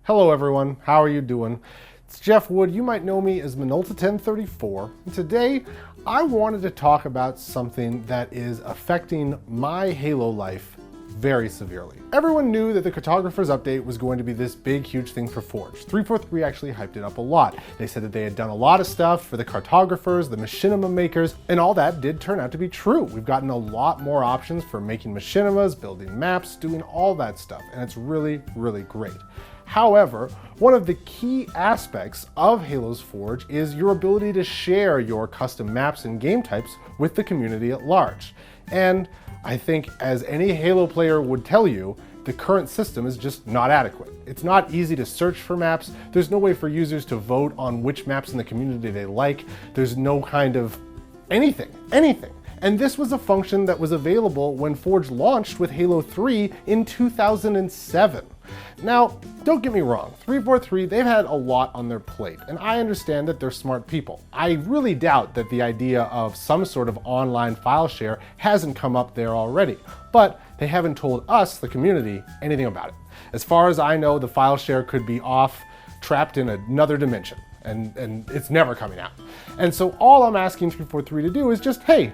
Hello everyone, how are you doing? It's Jeff Wood. You might know me as Minolta 1034. And today, I wanted to talk about something that is affecting my Halo life very severely. Everyone knew that the cartographer's update was going to be this big, huge thing for Forge. 343 actually hyped it up a lot. They said that they had done a lot of stuff for the cartographers, the machinima makers, and all that did turn out to be true. We've gotten a lot more options for making machinimas, building maps, doing all that stuff, and it's really, really great. However, one of the key aspects of Halo's Forge is your ability to share your custom maps and game types with the community at large. And I think, as any Halo player would tell you, the current system is just not adequate. It's not easy to search for maps. There's no way for users to vote on which maps in the community they like. There's no kind of anything. And this was a function that was available when Forge launched with Halo 3 in 2007. Now, don't get me wrong, 343, they've had a lot on their plate, and I understand that they're smart people. I really doubt that the idea of some sort of online file share hasn't come up there already, but they haven't told us, the community, anything about it. As far as I know, the file share could be off, trapped in another dimension, and it's never coming out. And so all I'm asking 343 to do is just, hey,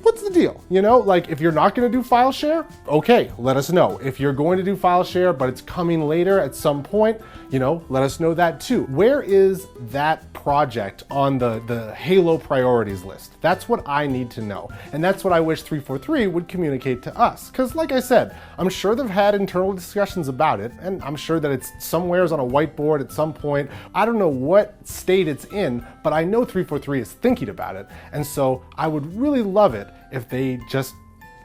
what's the deal? You know, like, if you're not going to do file share, okay, let us know. If you're going to do file share, but it's coming later at some point, you know, let us know that too. Where is that project on the Halo priorities list? That's what I need to know. And that's what I wish 343 would communicate to us. Because like I said, I'm sure they've had internal discussions about it, and I'm sure that it's somewheres on a whiteboard at some point. I don't know what state it's in, but I know 343 is thinking about it. And so I would really love it if they just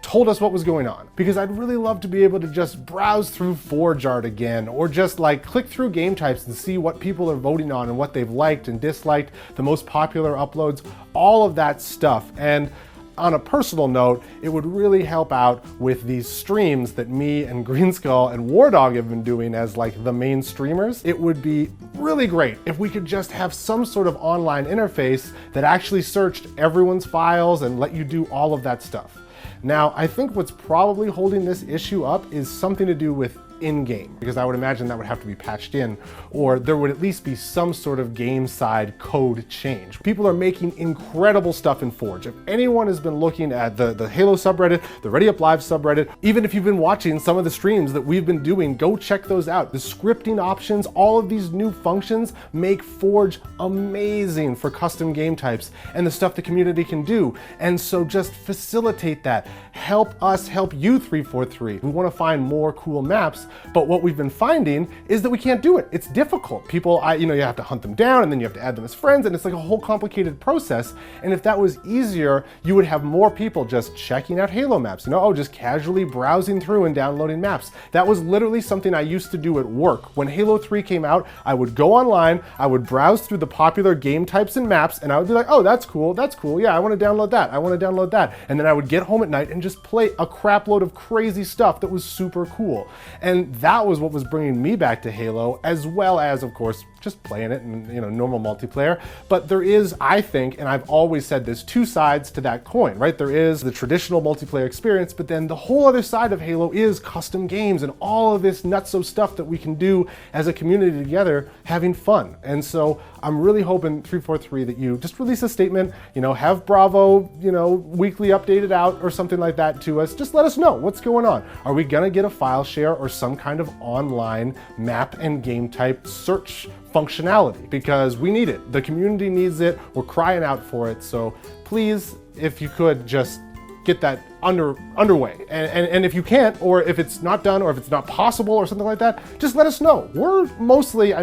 told us what was going on, because I'd really love to be able to just browse through Forge art again, or just like click through game types and see what people are voting on and what they've liked and disliked, the most popular uploads, all of that stuff. And on a personal note, it would really help out with these streams that me and Greenskull and Wardog have been doing as like the main streamers. It would be really great if we could just have some sort of online interface that actually searched everyone's files and let you do all of that stuff. Now, I think what's probably holding this issue up is something to do with in-game, because I would imagine that would have to be patched in, or there would at least be some sort of game side code change. People are making incredible stuff in Forge. If anyone has been looking at the Halo subreddit, the ReadyUpLive subreddit, even if you've been watching some of the streams that we've been doing, go check those out. The scripting options, all of these new functions make Forge amazing for custom game types and the stuff the community can do. And so just facilitate that. Help us help you, 343. We want to find more cool maps. But what we've been finding is that we can't do it. It's difficult. People, you have to hunt them down, and then you have to add them as friends, and it's like a whole complicated process. And if that was easier, you would have more people just checking out Halo maps, just casually browsing through and downloading maps. That was literally something I used to do at work. When Halo 3 came out, I would go online, I would browse through the popular game types and maps, and I would be like, oh, that's cool, yeah, I want to download that. And then I would get home at night and just play a crap load of crazy stuff that was super cool. And that was what was bringing me back to Halo, as well as, of course, just playing it in normal multiplayer. But there is, I think, and I've always said this, two sides to that coin, right? There is the traditional multiplayer experience, but then the whole other side of Halo is custom games and all of this nutso stuff that we can do as a community together, having fun. And so I'm really hoping, 343, that you just release a statement, have Bravo, weekly updated out or something like that to us. Just let us know what's going on. Are we gonna get a file share or some kind of online map and game type search functionality? Because we need it. The community needs it. We're crying out for it. So please, if you could, just get that underway. And if you can't, or if it's not done, or if it's not possible or something like that, just let us know. We're mostly,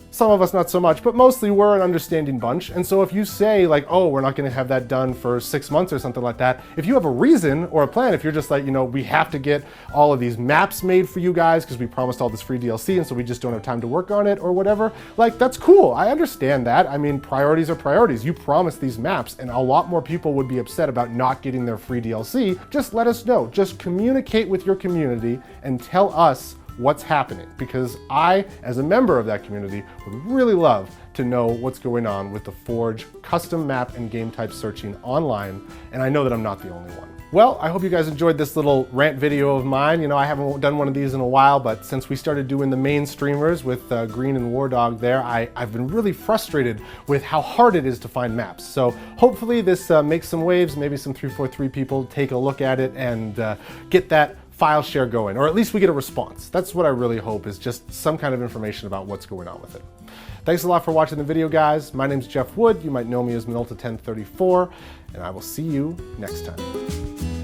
some of us not so much, but mostly we're an understanding bunch. And so if you say like, oh, we're not gonna have that done for 6 months or something like that, if you have a reason or a plan, if you're just like, we have to get all of these maps made for you guys because we promised all this free DLC and so we just don't have time to work on it or whatever, like, that's cool. I understand that. Priorities are priorities. You promised these maps, and a lot more people would be upset about not getting their free DLC. Just let us know. Just communicate with your community and tell us what's happening, because I, as a member of that community, would really love to know what's going on with the Forge custom map and game type searching online, and I know that I'm not the only one. Well, I hope you guys enjoyed this little rant video of mine. You know, I haven't done one of these in a while, but since we started doing the main streamers with Green and War Dog there, I've been really frustrated with how hard it is to find maps. So hopefully this makes some waves, maybe some 343 people take a look at it and get that file share going, or at least we get a response. That's what I really hope, is just some kind of information about what's going on with it. Thanks a lot for watching the video, guys. My name's Jeff Wood. You might know me as Minolta 1034, and I will see you next time.